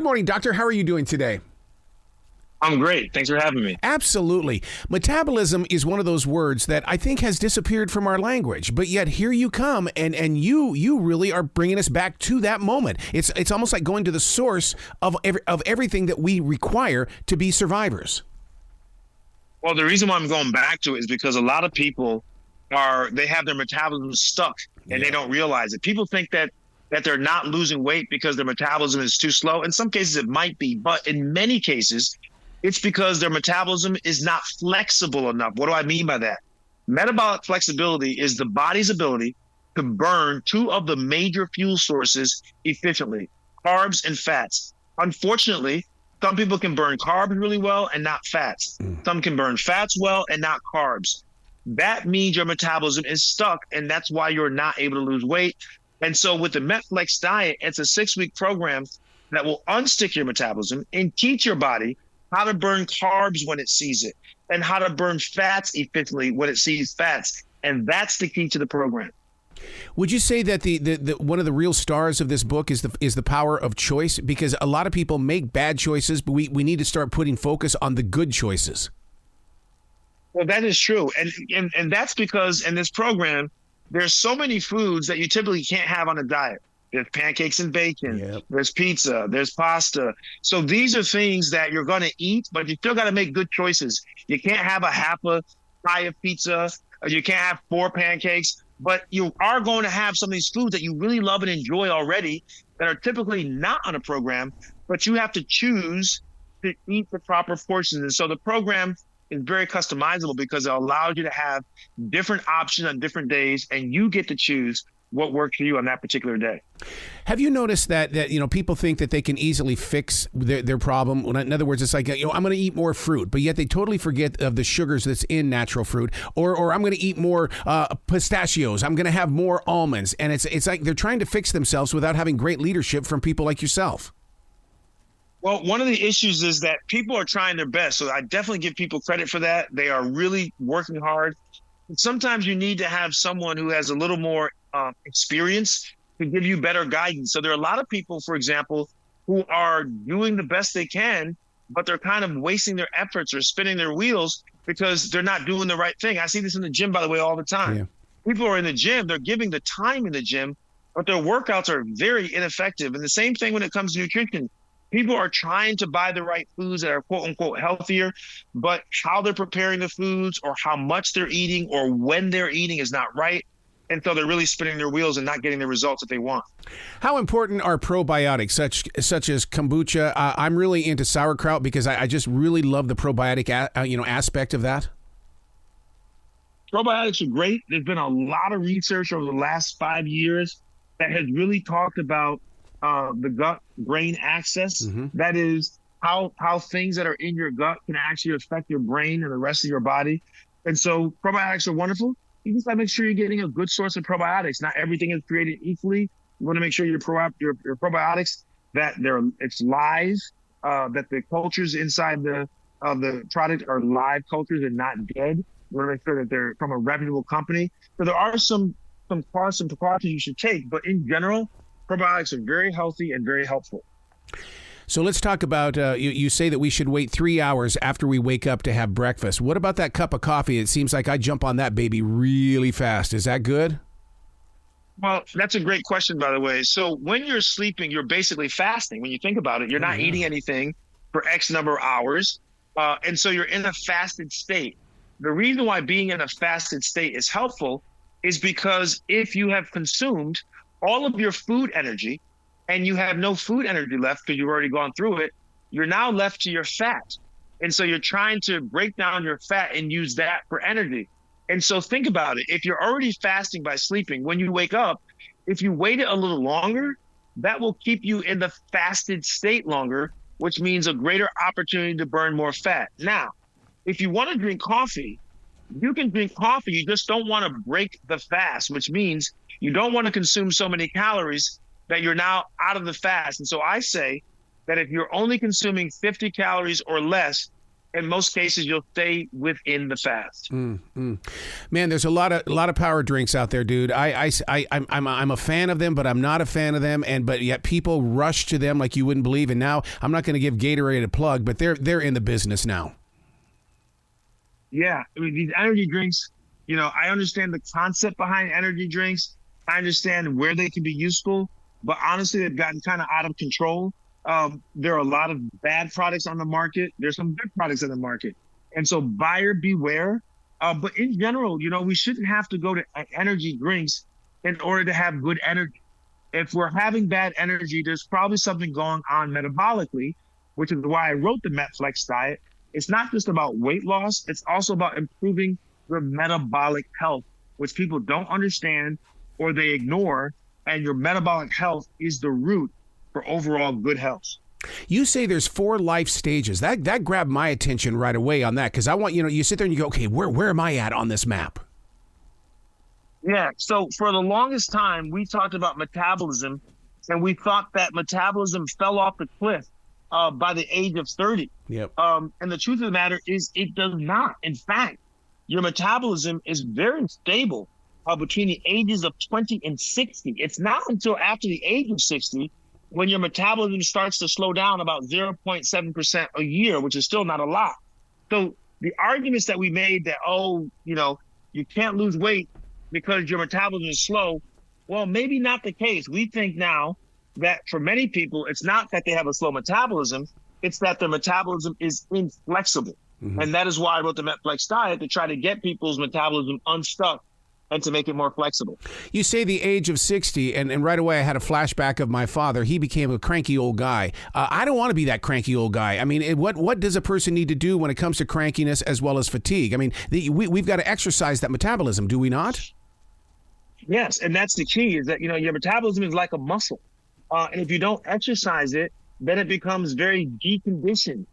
Good morning, doctor. How are you doing today? I'm great. Thanks for having me. Absolutely. Metabolism is one of those words that I think has disappeared from our language, but yet here you come, and you really are bringing us back to that moment. It's almost like going to the source of everything that we require to be survivors. Well, the reason why I'm going back to it is because a lot of people they have their metabolism stuck and they don't realize it. People think that they're not losing weight because their metabolism is too slow. In some cases it might be, but in many cases it's because their metabolism is not flexible enough. What do I mean by that? Metabolic flexibility is the body's ability to burn two of the major fuel sources efficiently, carbs and fats. Unfortunately, some people can burn carbs really well and not fats. Some can burn fats well and not carbs. That means your metabolism is stuck, and that's why you're not able to lose weight. And so with the MetFlex diet, it's a 6-week program that will unstick your metabolism and teach your body how to burn carbs when it sees it, and how to burn fats efficiently when it sees fats. And that's the key to the program. Would you say that the one of the real stars of this book is the power of choice? Because a lot of people make bad choices, but we need to start putting focus on the good choices. Well, that is true. And that's because in this program, there's so many foods that you typically can't have on a diet. There's pancakes and bacon, There's pizza, there's pasta. So these are things that you're going to eat, but you still got to make good choices. You can't have half a pie of pizza, or you can't have 4 pancakes, but you are going to have some of these foods that you really love and enjoy already that are typically not on a program, but you have to choose to eat the proper portions. And so the program is very customizable because it allows you to have different options on different days, and you get to choose what works for you on that particular day. Have you noticed that people think that they can easily fix their problem? In other words, it's like, I'm going to eat more fruit, but yet they totally forget of the sugars that's in natural fruit, or I'm going to eat more pistachios. I'm going to have more almonds. And it's like they're trying to fix themselves without having great leadership from people like yourself. Well, one of the issues is that people are trying their best. So I definitely give people credit for that. They are really working hard. Sometimes you need to have someone who has a little more experience to give you better guidance. So there are a lot of people, for example, who are doing the best they can, but they're kind of wasting their efforts or spinning their wheels because they're not doing the right thing. I see this in the gym, by the way, all the time. Yeah. People are in the gym, they're giving the time in the gym, but their workouts are very ineffective. And the same thing when it comes to nutrition. People are trying to buy the right foods that are quote unquote healthier, but how they're preparing the foods or how much they're eating or when they're eating is not right. And so they're really spinning their wheels and not getting the results that they want. How important are probiotics such as kombucha? I'm really into sauerkraut because I just really love the probiotic aspect of that. Probiotics are great. There's been a lot of research over the last 5 years that has really talked about the gut-brain axis. That is how things that are in your gut can actually affect your brain and the rest of your body. And so probiotics are wonderful. You just got to make sure you're getting a good source of probiotics. Not everything is created equally. You want to make sure your probiotics that it's live, that the cultures inside the product are live cultures and not dead. You want to make sure that they're from a reputable company. So there are some precautions you should take, but in general, probiotics are very healthy and very helpful. So let's talk about, you say that we should wait 3 hours after we wake up to have breakfast. What about that cup of coffee? It seems like I jump on that baby really fast. Is that good? Well, that's a great question, by the way. So when you're sleeping, you're basically fasting. When you think about it, you're not eating anything for X number of hours. And so you're in a fasted state. The reason why being in a fasted state is helpful is because if you have consumed all of your food energy, and you have no food energy left because you've already gone through it, you're now left to your fat. And so you're trying to break down your fat and use that for energy. And so think about it. If you're already fasting by sleeping, when you wake up, if you wait it a little longer, that will keep you in the fasted state longer, which means a greater opportunity to burn more fat. Now, if you want to drink coffee, you can drink coffee. You just don't want to break the fast, which means you don't want to consume so many calories that you're now out of the fast. And so I say that if you're only consuming 50 calories or less, in most cases, you'll stay within the fast. Man, there's a lot of power drinks out there, dude. I'm a fan of them, but I'm not a fan of them. But yet people rush to them like you wouldn't believe. And now I'm not going to give Gatorade a plug, but they're in the business now. Yeah, I mean, these energy drinks, I understand the concept behind energy drinks. I understand where they can be useful, but honestly, they've gotten kind of out of control. There are a lot of bad products on the market. There's some good products on the market. And so buyer beware. But in general, we shouldn't have to go to energy drinks in order to have good energy. If we're having bad energy, there's probably something going on metabolically, which is why I wrote the MetFlex diet. It's not just about weight loss. It's also about improving your metabolic health, which people don't understand or they ignore. And your metabolic health is the root for overall good health. You say there's 4 life stages. That grabbed my attention right away on that, because I want, you sit there and you go, okay, where am I at on this map? Yeah, so for the longest time, we talked about metabolism, and we thought that metabolism fell off the cliff by the age of 30. Yep. And the truth of the matter is it does not. In fact, your metabolism is very stable between the ages of 20 and 60. It's not until after the age of 60 when your metabolism starts to slow down about 0.7% a year, which is still not a lot. So the arguments that we made that, you can't lose weight because your metabolism is slow, well, maybe not the case. We think now that for many people, it's not that they have a slow metabolism, it's that their metabolism is inflexible. Mm-hmm. And that is why I wrote the MetFlex diet, to try to get people's metabolism unstuck and to make it more flexible. You say the age of 60, and right away I had a flashback of my father. He became a cranky old guy. I don't want to be that cranky old guy. I mean, what does a person need to do when it comes to crankiness as well as fatigue? I mean, we've got to exercise that metabolism, do we not? Yes, and that's the key, is that, your metabolism is like a muscle. And if you don't exercise it, then it becomes very deconditioned.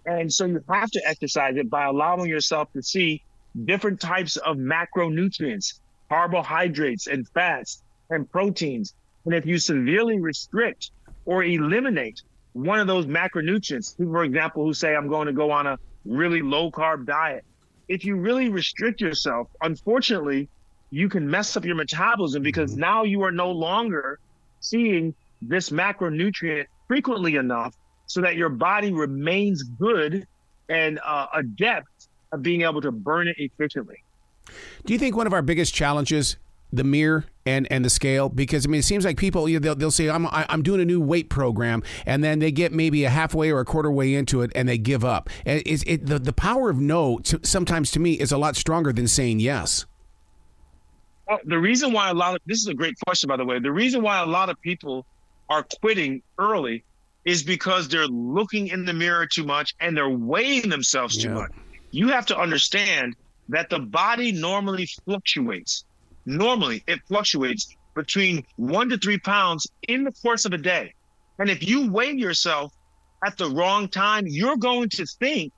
And so you have to exercise it by allowing yourself to see different types of macronutrients, carbohydrates and fats and proteins. And if you severely restrict or eliminate one of those macronutrients, people, for example, who say, I'm going to go on a really low carb diet. If you really restrict yourself, unfortunately, you can mess up your metabolism, because now you are no longer seeing this macronutrient frequently enough so that your body remains good and adept of being able to burn it efficiently. Do you think one of our biggest challenges, the mirror and the scale? Because, I mean, it seems like people, they'll say, I'm doing a new weight program, and then they get maybe a halfway or a quarter way into it and they give up. And the power of no, sometimes to me, is a lot stronger than saying yes. Well, the reason why this is a great question, by the way. The reason why a lot of people are quitting early is because they're looking in the mirror too much and they're weighing themselves too much. You have to understand that the body normally fluctuates. Normally, it fluctuates between 1 to 3 pounds in the course of a day. And if you weigh yourself at the wrong time, you're going to think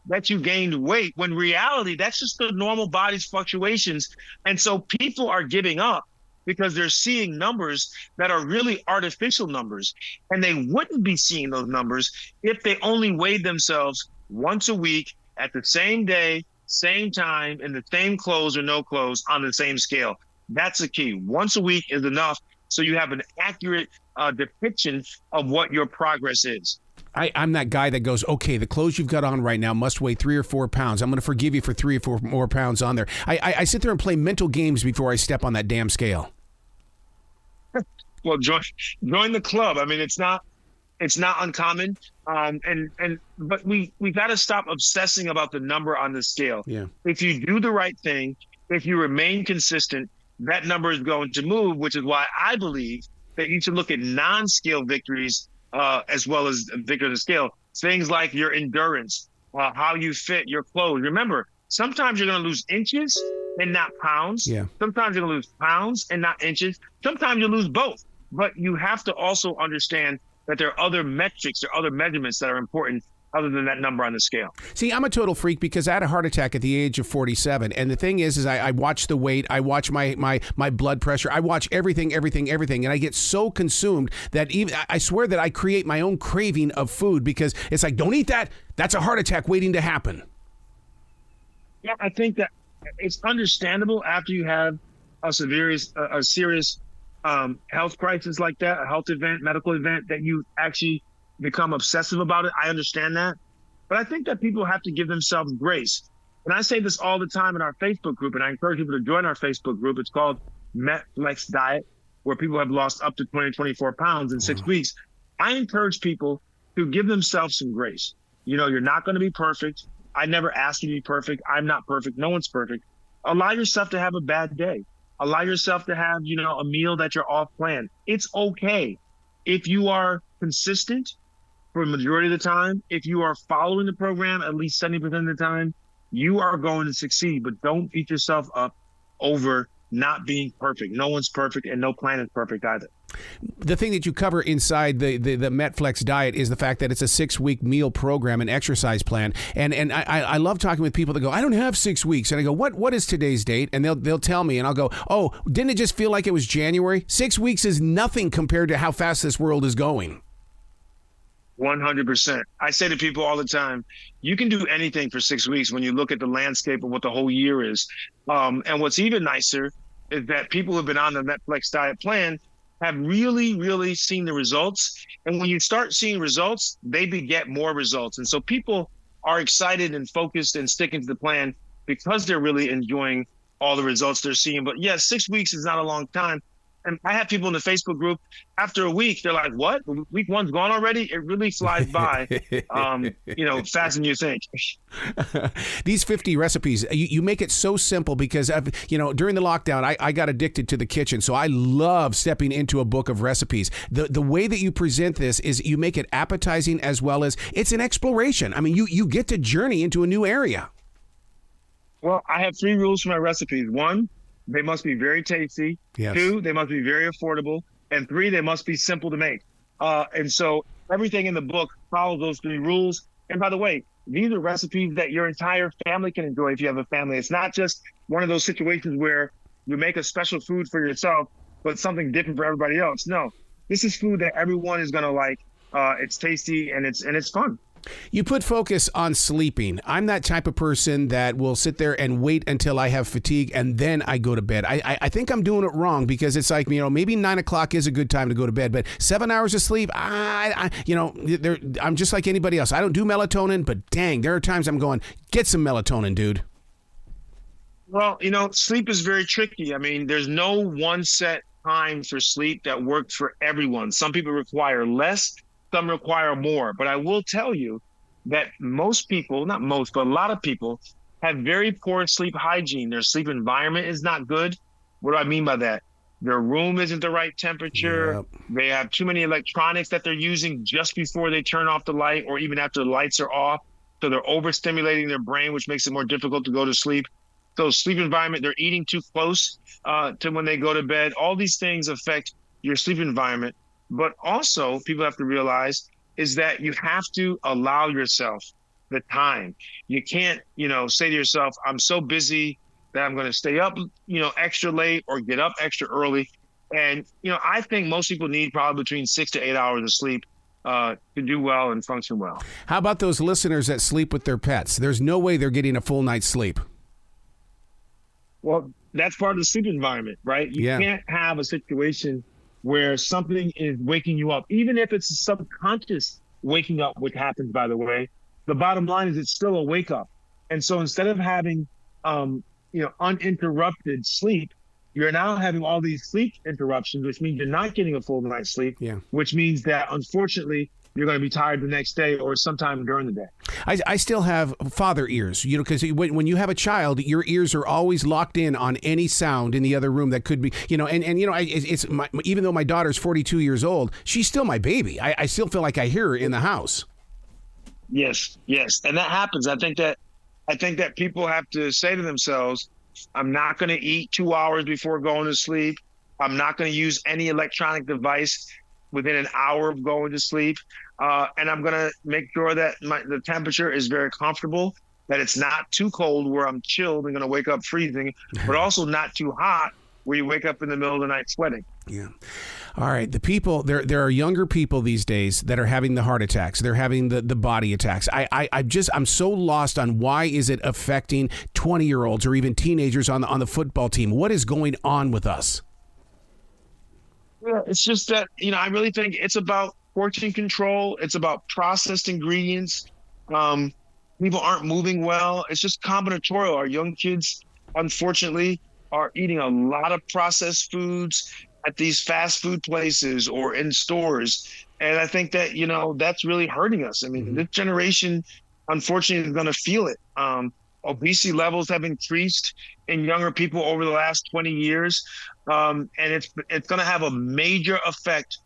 that you gained weight, when reality, that's just the normal body's fluctuations. And so people are giving up because they're seeing numbers that are really artificial numbers. And they wouldn't be seeing those numbers if they only weighed themselves once a week at the same day, same time, in the same clothes or no clothes on the same scale. That's the key. Once a week is enough so you have an accurate depiction of what your progress is. I'm that guy that goes, okay, the clothes you've got on right now must weigh 3 or 4 pounds. I'm going to forgive you for 3 or 4 more pounds on there. I sit there and play mental games before I step on that damn scale. Well, join the club. I mean, it's not uncommon. But we got to stop obsessing about the number on the scale. Yeah. If you do the right thing, if you remain consistent, that number is going to move, which is why I believe that you should look at non-scale victories as well as victory of the scale. Things like your endurance, how you fit, your clothes. Remember, sometimes you're going to lose inches and not pounds. Yeah. Sometimes you're going to lose pounds and not inches. Sometimes you lose both. But you have to also understand that there are other metrics or other measurements that are important other than that number on the scale. See, I'm a total freak because I had a heart attack at the age of 47. And the thing is I watch the weight, I watch my blood pressure, I watch everything. And I get so consumed that even I swear that I create my own craving of food because it's like, don't eat that. That's a heart attack waiting to happen. Yeah, I think that it's understandable after you have a serious health crisis like that, a health event, medical event, that you actually become obsessive about it. I understand that. But I think that people have to give themselves grace. And I say this all the time in our Facebook group, and I encourage people to join our Facebook group. It's called Metabolic Diet, where people have lost up to 20, 24 pounds in 6 weeks. I encourage people to give themselves some grace. You know, you're not going to be perfect. I never ask you to be perfect. I'm not perfect. No one's perfect. Allow yourself to have a bad day. Allow yourself to have, you know, a meal that you're off plan. It's okay. If you are consistent for the majority of the time, if you are following the program at least 70% of the time, you are going to succeed. But don't beat yourself up over not being perfect. No one's perfect, and no plan is perfect either. The thing that you cover inside the Metflex diet is the fact that it's a 6-week meal program and exercise plan. And I love talking with people that go, I don't have 6 weeks. And I go, what is today's date? And they'll tell me, and I'll go, oh, didn't it just feel like it was January? 6 weeks is nothing compared to how fast this world is going. 100%. I say to people all the time, you can do anything for 6 weeks when you look at the landscape of what the whole year is. And what's even nicer is that people who have been on the Metflex diet plan have really, really seen the results. And when you start seeing results, they beget more results. And so people are excited and focused and sticking to the plan because they're really enjoying all the results they're seeing. But yes, 6 weeks is not a long time. And I have people in the Facebook group, after a week, they're like, what? Week one's gone already? It really flies by, faster than you think. These 50 recipes, you make it so simple because, during the lockdown, I got addicted to the kitchen. So I love stepping into a book of recipes. The way that you present this is you make it appetizing as well as it's an exploration. I mean, you get to journey into a new area. Well, I have 3 rules for my recipes. 1, they must be very tasty. Yes. 2, they must be very affordable. And 3, they must be simple to make. And so everything in the book follows those 3 rules. And by the way, these are recipes that your entire family can enjoy if you have a family. It's not just one of those situations where you make a special food for yourself, but something different for everybody else. No, this is food that everyone is going to like. It's tasty and it's fun. You put focus on sleeping. I'm that type of person that will sit there and wait until I have fatigue and then I go to bed. I think I'm doing it wrong because it's like, maybe 9 o'clock is a good time to go to bed, but 7 hours of sleep, I'm just like anybody else. I don't do melatonin, but dang, there are times I'm going, get some melatonin, dude. Well, sleep is very tricky. I mean, there's no one set time for sleep that works for everyone. Some people require less. Some require more, but I will tell you that most people, not most, but a lot of people have very poor sleep hygiene. Their sleep environment is not good. What do I mean by that? Their room isn't the right temperature. Yep. They have too many electronics that they're using just before they turn off the light or even after the lights are off. So they're overstimulating their brain, which makes it more difficult to go to sleep. So sleep environment, they're eating too close to when they go to bed. All these things affect your sleep environment. But also, people have to realize is that you have to allow yourself the time. You can't, say to yourself, I'm so busy that I'm going to stay up, extra late or get up extra early. And, I think most people need probably between 6 to 8 hours of sleep to do well and function well. How about those listeners that sleep with their pets? There's no way they're getting a full night's sleep. Well, that's part of the sleep environment, right? You can't have a situation where something is waking you up, even if it's a subconscious waking up, which happens, by the way. The bottom line is it's still a wake up. And so instead of having, uninterrupted sleep, you're now having all these sleep interruptions, which means you're not getting a full night's sleep, which means that, unfortunately, you're going to be tired the next day or sometime during the day. I still have father ears, because when you have a child, your ears are always locked in on any sound in the other room that could be, even though my daughter's 42 years old, she's still my baby. I still feel like I hear her in the house. Yes. And that happens. I think that people have to say to themselves, I'm not going to eat 2 hours before going to sleep. I'm not going to use any electronic device within an hour of going to sleep. And I'm going to make sure that the temperature is very comfortable, that it's not too cold where I'm chilled and going to wake up freezing, but also not too hot where you wake up in the middle of the night sweating. Yeah. All right. The people, there are younger people these days that are having the heart attacks. They're having the body attacks. I'm so lost on why is it affecting 20-year-olds or even teenagers on the football team? What is going on with us? Yeah, it's just that, I really think it's about portion control. It's about processed ingredients. People aren't moving well. It's just combinatorial. Our young kids, unfortunately, are eating a lot of processed foods at these fast food places or in stores. And I think that, that's really hurting us. I mean, this generation, unfortunately, is going to feel it. Obesity levels have increased in younger people over the last 20 years. And it's going to have a major effect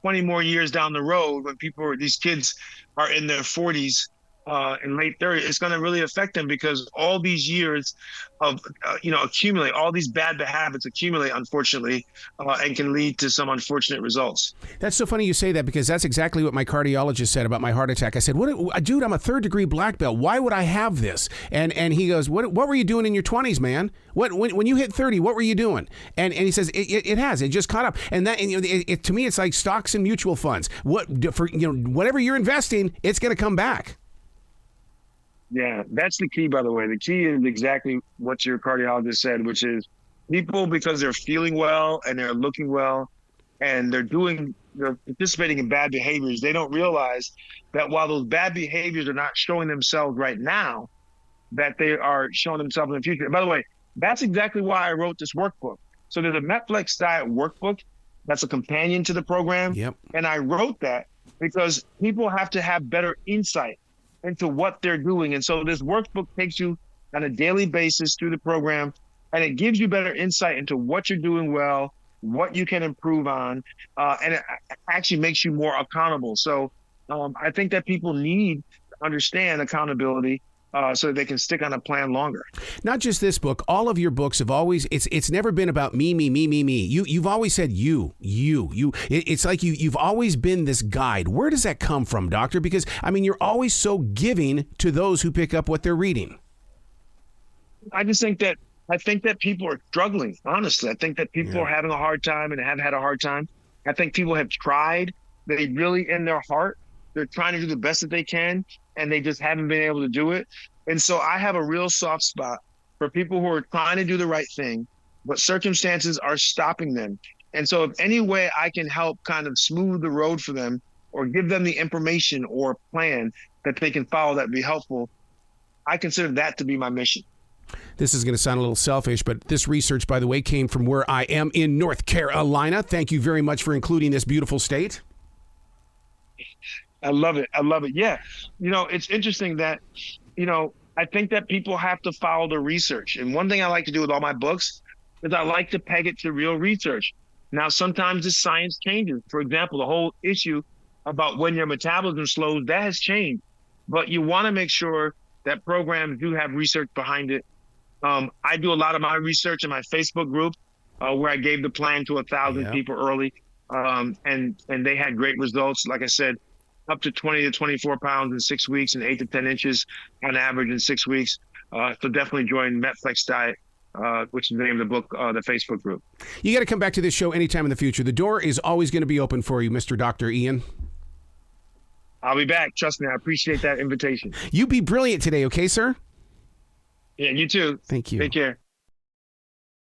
20 more years down the road when these kids are in their 40s and late 30s. It's going to really affect them because all these years of, accumulate, all these bad habits accumulate, unfortunately, and can lead to some unfortunate results. That's so funny you say that because that's exactly what my cardiologist said about my heart attack. I said, dude, I'm a 3rd-degree black belt. Why would I have this? And he goes, what were you doing in your 20s, man? When you hit 30, what were you doing? And he says, it just caught up. And that, to me, it's like stocks and mutual funds. Whatever you're investing, it's going to come back. Yeah, that's the key, by the way. The key is exactly what your cardiologist said, which is people, because they're feeling well and they're looking well and they're participating in bad behaviors, they don't realize that while those bad behaviors are not showing themselves right now, that they are showing themselves in the future. And by the way, that's exactly why I wrote this workbook. So there's a Netflix diet workbook that's a companion to the program. Yep. And I wrote that because people have to have better insight into what they're doing. And so this workbook takes you on a daily basis through the program, and it gives you better insight into what you're doing well, what you can improve on, and it actually makes you more accountable. So I think that people need to understand accountability so that they can stick on a plan longer. Not just this book, all of your books have always, it's never been about me. You've always said you. It's like you've always been this guide. Where does that come from, doctor? Because, you're always so giving to those who pick up what they're reading. I think that people are struggling, honestly. I think that people are having a hard time and have had a hard time. I think people have tried. They really, in their heart, they're trying to do the best that they can, and they just haven't been able to do it. And so I have a real soft spot for people who are trying to do the right thing, but circumstances are stopping them. And so if any way I can help kind of smooth the road for them or give them the information or plan that they can follow that would be helpful, I consider that to be my mission. This is going to sound a little selfish, but this research, by the way, came from where I am in North Carolina. Thank you very much for including this beautiful state. I love it. Yeah. It's interesting that, I think that people have to follow the research. And one thing I like to do with all my books is I like to peg it to real research. Now, sometimes the science changes. For example, the whole issue about when your metabolism slows, that has changed. But you want to make sure that programs do have research behind it. I do a lot of my research in my Facebook group where I gave the plan to 1,000 people early. And they had great results. Like I said, up to 20 to 24 pounds in 6 weeks and 8 to 10 inches on average in 6 weeks. So definitely join Netflix Diet, which is the name of the book, the Facebook group. You got to come back to this show anytime in the future. The door is always going to be open for you, Mr. Dr. Ian. I'll be back. Trust me. I appreciate that invitation. You be brilliant today, okay, sir? Yeah, you too. Thank you. Take care.